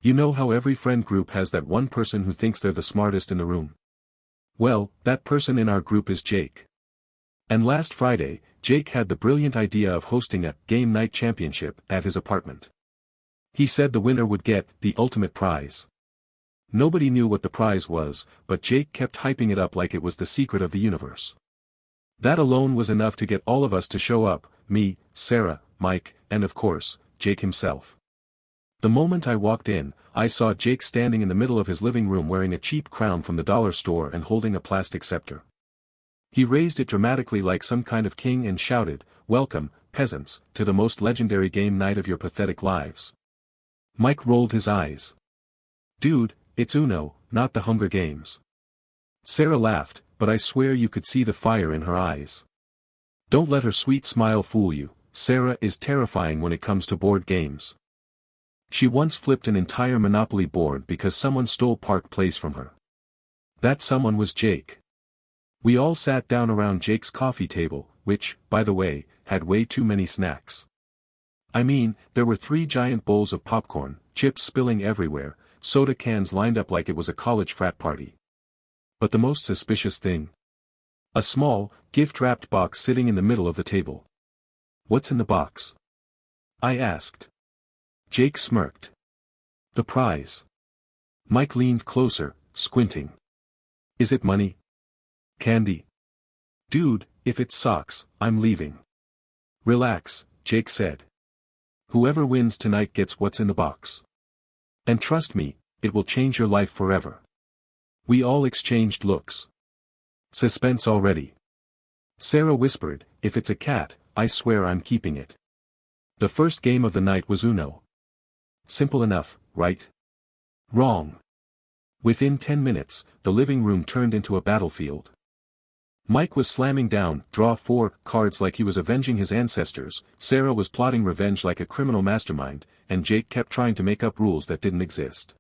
You know how every friend group has that one person who thinks they're the smartest in the room? Well, that person in our group is Jake. And last Friday, Jake had the brilliant idea of hosting a game night championship at his apartment. He said the winner would get the ultimate prize. Nobody knew what the prize was, but Jake kept hyping it up like it was the secret of the universe. That alone was enough to get all of us to show up, me, Sarah, Mike, and of course, Jake himself. The moment I walked in, I saw Jake standing in the middle of his living room wearing a cheap crown from the dollar store and holding a plastic scepter. He raised it dramatically like some kind of king and shouted, "Welcome, peasants, to the most legendary game night of your pathetic lives." Mike rolled his eyes. "Dude, it's Uno, not the Hunger Games." Sarah laughed, but I swear you could see the fire in her eyes. Don't let her sweet smile fool you, Sarah is terrifying when it comes to board games. She once flipped an entire Monopoly board because someone stole Park Place from her. That someone was Jake. We all sat down around Jake's coffee table, which, by the way, had way too many snacks. I mean, there were 3 giant bowls of popcorn, chips spilling everywhere, soda cans lined up like it was a college frat party. But the most suspicious thing? A small, gift-wrapped box sitting in the middle of the table. "What's in the box?" I asked. Jake smirked. "The prize." Mike leaned closer, squinting. "Is it money? Candy?" "Dude, if it's socks, I'm leaving." "Relax," Jake said. "Whoever wins tonight gets what's in the box. And trust me, it will change your life forever." We all exchanged looks. Suspense already. Sarah whispered, "If it's a cat, I swear I'm keeping it." The first game of the night was Uno. Simple enough, right? Wrong. Within 10 minutes, the living room turned into a battlefield. Mike was slamming down draw 4 cards like he was avenging his ancestors, Sarah was plotting revenge like a criminal mastermind, and Jake kept trying to make up rules that didn't exist.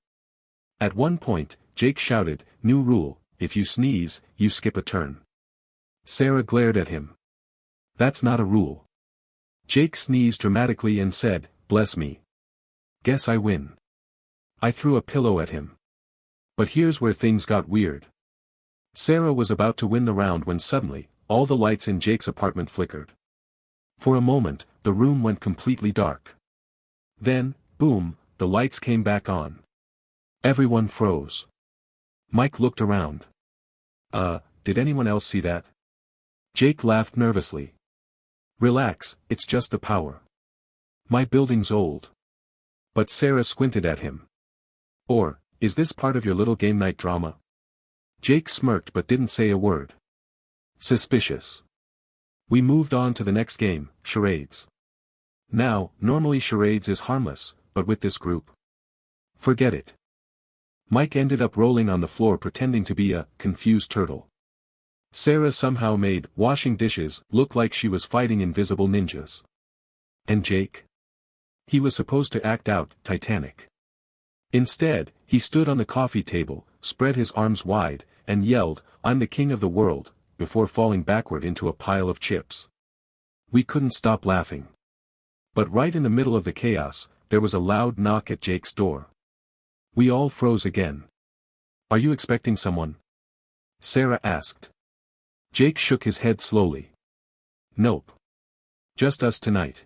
At one point, Jake shouted, "New rule, if you sneeze, you skip a turn." Sarah glared at him. "That's not a rule." Jake sneezed dramatically and said, "Bless me. Guess I win." I threw a pillow at him. But here's where things got weird. Sarah was about to win the round when suddenly, all the lights in Jake's apartment flickered. For a moment, the room went completely dark. Then, boom, the lights came back on. Everyone froze. Mike looked around. Did anyone else see that?" Jake laughed nervously. "Relax, it's just the power. My building's old." But Sarah squinted at him. "Or, is this part of your little game night drama?" Jake smirked but didn't say a word. Suspicious. We moved on to the next game, charades. Now, normally charades is harmless, but with this group, forget it. Mike ended up rolling on the floor pretending to be a confused turtle. Sarah somehow made washing dishes look like she was fighting invisible ninjas. And Jake? He was supposed to act out Titanic. Instead, he stood on the coffee table, spread his arms wide, and yelled, "I'm the king of the world," before falling backward into a pile of chips. We couldn't stop laughing. But right in the middle of the chaos, there was a loud knock at Jake's door. We all froze again. "Are you expecting someone?" Sarah asked. Jake shook his head slowly. "Nope. Just us tonight."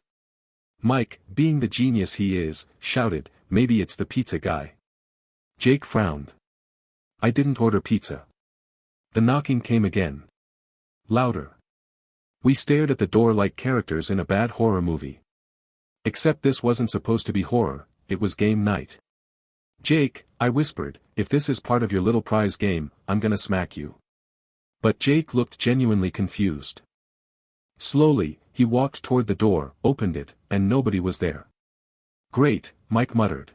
Mike, being the genius he is, shouted, "Maybe it's the pizza guy." Jake frowned. "I didn't order pizza." The knocking came again. Louder. We stared at the door like characters in a bad horror movie. Except this wasn't supposed to be horror, it was game night. "Jake," I whispered, "if this is part of your little prize game, I'm gonna smack you." But Jake looked genuinely confused. Slowly, he walked toward the door, opened it, and nobody was there. "Great," Mike muttered.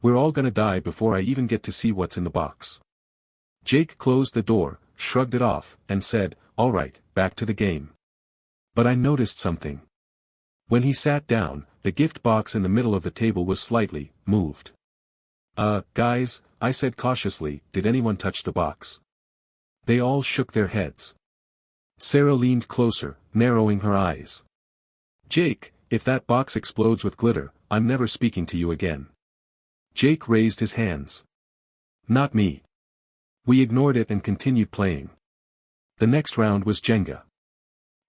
"We're all gonna die before I even get to see what's in the box." Jake closed the door, shrugged it off, and said, "All right, back to the game." But I noticed something. When he sat down, the gift box in the middle of the table was slightly moved. Guys," I said cautiously, "did anyone touch the box?" They all shook their heads. Sarah leaned closer, narrowing her eyes. "Jake, if that box explodes with glitter, I'm never speaking to you again." Jake raised his hands. Not me. We ignored it and continued playing. The next round was Jenga.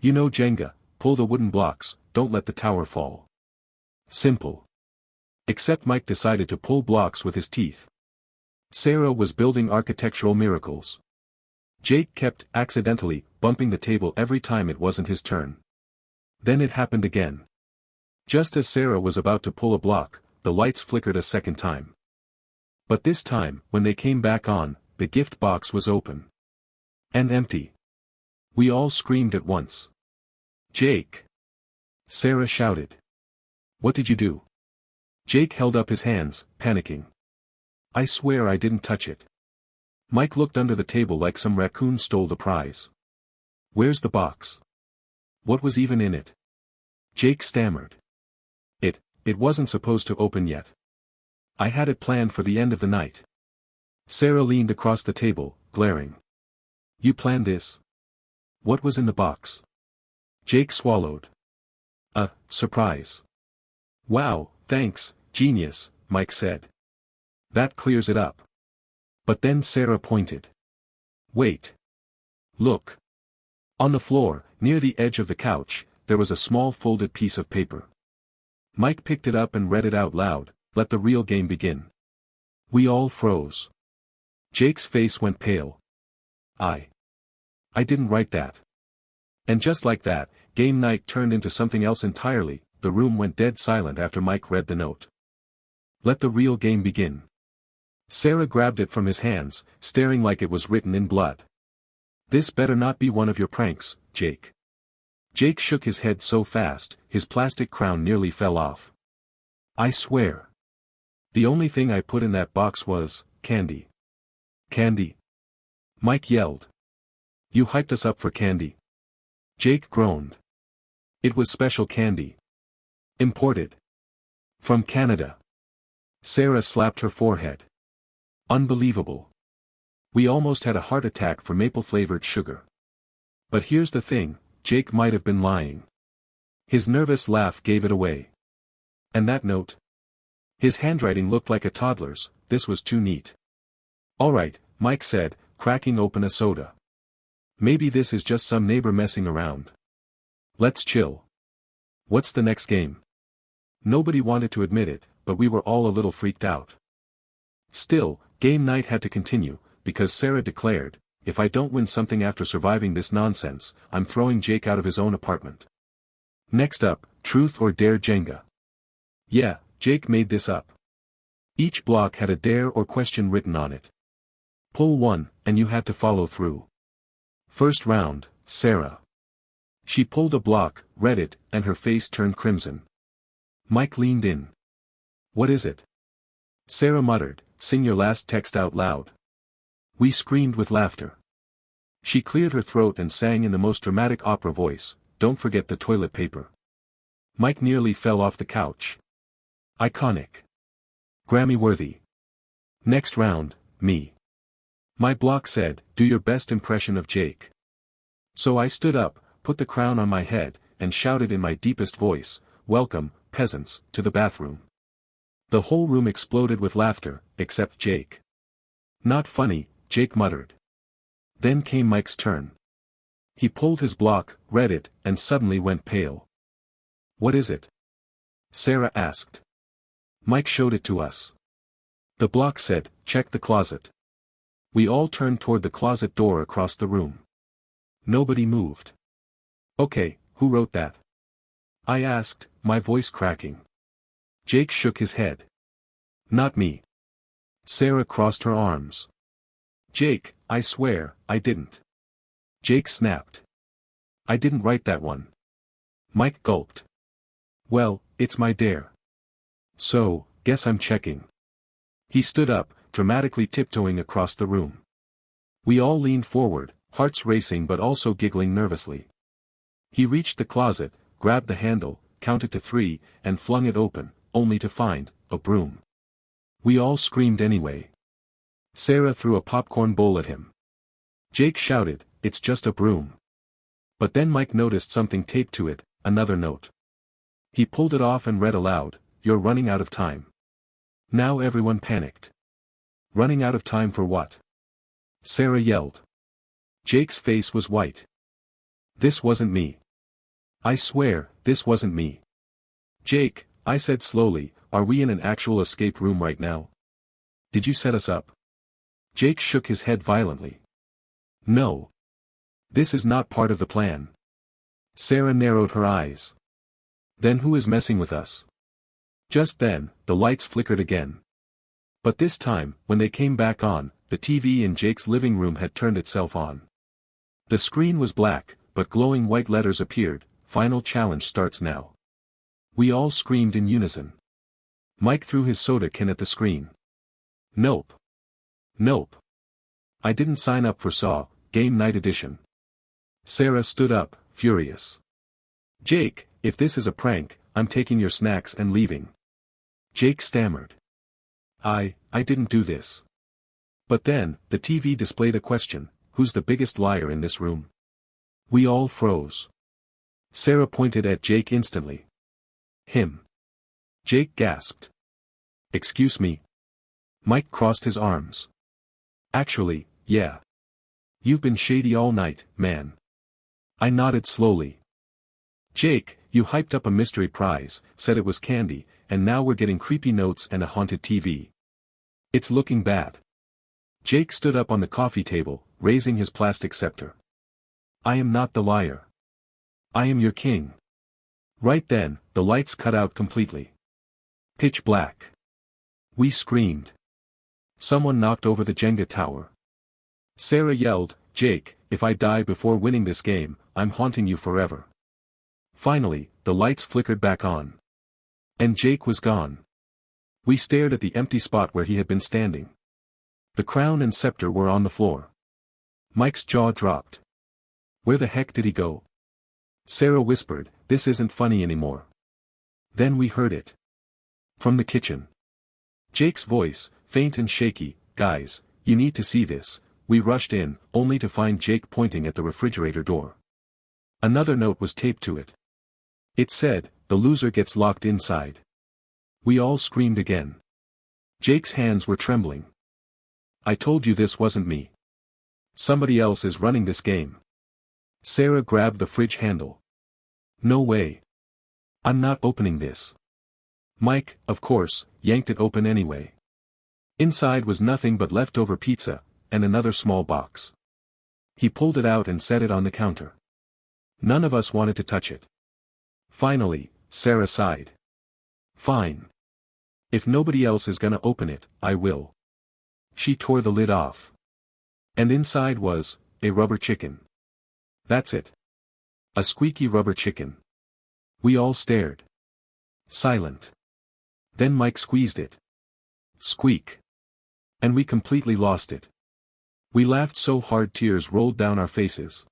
You know Jenga, pull the wooden blocks, don't let the tower fall. Simple. Except Mike decided to pull blocks with his teeth. Sarah was building architectural miracles. Jake kept, accidentally, bumping the table every time it wasn't his turn. Then it happened again. Just as Sarah was about to pull a block, the lights flickered a second time. But this time, when they came back on, the gift box was open. And empty. We all screamed at once. Jake! Sarah shouted. What did you do? Jake held up his hands, panicking. I swear I didn't touch it. Mike looked under the table like some raccoon stole the prize. Where's the box? What was even in it? Jake stammered. It wasn't supposed to open yet. I had it planned for the end of the night. Sarah leaned across the table, glaring. You planned this? What was in the box? Jake swallowed. Surprise. Wow, thanks, genius, Mike said. That clears it up. But then Sarah pointed. Wait. Look. On the floor, near the edge of the couch, there was a small folded piece of paper. Mike picked it up and read it out loud, let the real game begin. We all froze. Jake's face went pale. I didn't write that. And just like that, game night turned into something else entirely. The room went dead silent after Mike read the note. Let the real game begin. Sarah grabbed it from his hands, staring like it was written in blood. This better not be one of your pranks, Jake. Jake shook his head so fast, his plastic crown nearly fell off. I swear. The only thing I put in that box was candy. Candy? Mike yelled. You hyped us up for candy. Jake groaned. It was special candy. Imported. From Canada. Sarah slapped her forehead. Unbelievable. We almost had a heart attack for maple-flavored sugar. But here's the thing, Jake might have been lying. His nervous laugh gave it away. And that note? His handwriting looked like a toddler's. This was too neat. All right, Mike said, cracking open a soda. Maybe this is just some neighbor messing around. Let's chill. What's the next game? Nobody wanted to admit it, but we were all a little freaked out. Still, game night had to continue, because Sarah declared, if I don't win something after surviving this nonsense, I'm throwing Jake out of his own apartment. Next up, Truth or Dare Jenga. Yeah, Jake made this up. Each block had a dare or question written on it. Pull one, and you had to follow through. First round, Sarah. She pulled a block, read it, and her face turned crimson. Mike leaned in. What is it? Sarah muttered, sing your last text out loud. We screamed with laughter. She cleared her throat and sang in the most dramatic opera voice, don't forget the toilet paper. Mike nearly fell off the couch. Iconic. Grammy-worthy. Next round, me. My block said, do your best impression of Jake. So I stood up, put the crown on my head, and shouted in my deepest voice, welcome, peasants, to the bathroom. The whole room exploded with laughter, except Jake. Not funny, Jake muttered. Then came Mike's turn. He pulled his block, read it, and suddenly went pale. What is it? Sarah asked. Mike showed it to us. The block said, check the closet. We all turned toward the closet door across the room. Nobody moved. Okay, who wrote that? I asked, my voice cracking. Jake shook his head. Not me. Sarah crossed her arms. Jake, I swear, I didn't. Jake snapped. I didn't write that one. Mike gulped. Well, it's my dare. So, guess I'm checking. He stood up, dramatically tiptoeing across the room. We all leaned forward, hearts racing but also giggling nervously. He reached the closet, grabbed the handle, counted to 3, and flung it open, only to find a broom. We all screamed anyway. Sarah threw a popcorn bowl at him. Jake shouted, it's just a broom. But then Mike noticed something taped to it, another note. He pulled it off and read aloud, you're running out of time. Now everyone panicked. Running out of time for what? Sarah yelled. Jake's face was white. This wasn't me. I swear, this wasn't me. Jake, I said slowly, are we in an actual escape room right now? Did you set us up? Jake shook his head violently. No. This is not part of the plan. Sarah narrowed her eyes. Then who is messing with us? Just then, the lights flickered again. But this time, when they came back on, the TV in Jake's living room had turned itself on. The screen was black, but glowing white letters appeared, "Final challenge starts now." We all screamed in unison. Mike threw his soda can at the screen. Nope. Nope. I didn't sign up for Game Night Edition. Sarah stood up, furious. Jake, if this is a prank, I'm taking your snacks and leaving. Jake stammered. I didn't do this. But then, the TV displayed a question, who's the biggest liar in this room? We all froze. Sarah pointed at Jake instantly. Him. Jake gasped. Excuse me? Mike crossed his arms. Actually, yeah. You've been shady all night, man. I nodded slowly. Jake, you hyped up a mystery prize, said it was candy, and now we're getting creepy notes and a haunted TV. It's looking bad. Jake stood up on the coffee table, raising his plastic scepter. I am not the liar. I am your king. Right then, the lights cut out completely. Pitch black. We screamed. Someone knocked over the Jenga tower. Sarah yelled, Jake, if I die before winning this game, I'm haunting you forever. Finally, the lights flickered back on. And Jake was gone. We stared at the empty spot where he had been standing. The crown and scepter were on the floor. Mike's jaw dropped. Where the heck did he go? Sarah whispered, this isn't funny anymore. Then we heard it. From the kitchen. Jake's voice, faint and shaky, guys, you need to see this. We rushed in, only to find Jake pointing at the refrigerator door. Another note was taped to it. It said, the loser gets locked inside. We all screamed again. Jake's hands were trembling. I told you this wasn't me. Somebody else is running this game. Sarah grabbed the fridge handle. No way. I'm not opening this. Mike, of course, yanked it open anyway. Inside was nothing but leftover pizza, and another small box. He pulled it out and set it on the counter. None of us wanted to touch it. Finally, Sarah sighed. Fine. If nobody else is gonna open it, I will. She tore the lid off. And inside was, a rubber chicken. That's it. A squeaky rubber chicken. We all stared. Silent. Then Mike squeezed it. Squeak. And we completely lost it. We laughed so hard tears rolled down our faces.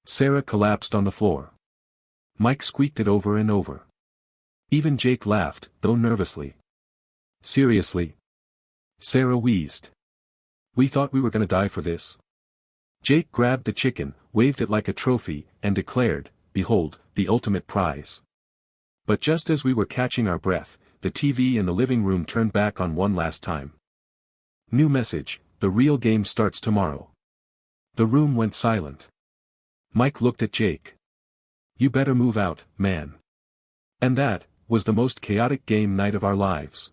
Sarah collapsed on the floor. Mike squeaked it over and over. Even Jake laughed, though nervously. Seriously? Sarah wheezed. We thought we were gonna die for this. Jake grabbed the chicken, waved it like a trophy, and declared, behold, the ultimate prize. But just as we were catching our breath, the TV in the living room turned back on one last time. New message, the real game starts tomorrow. The room went silent. Mike looked at Jake. You better move out, man. And that was the most chaotic game night of our lives.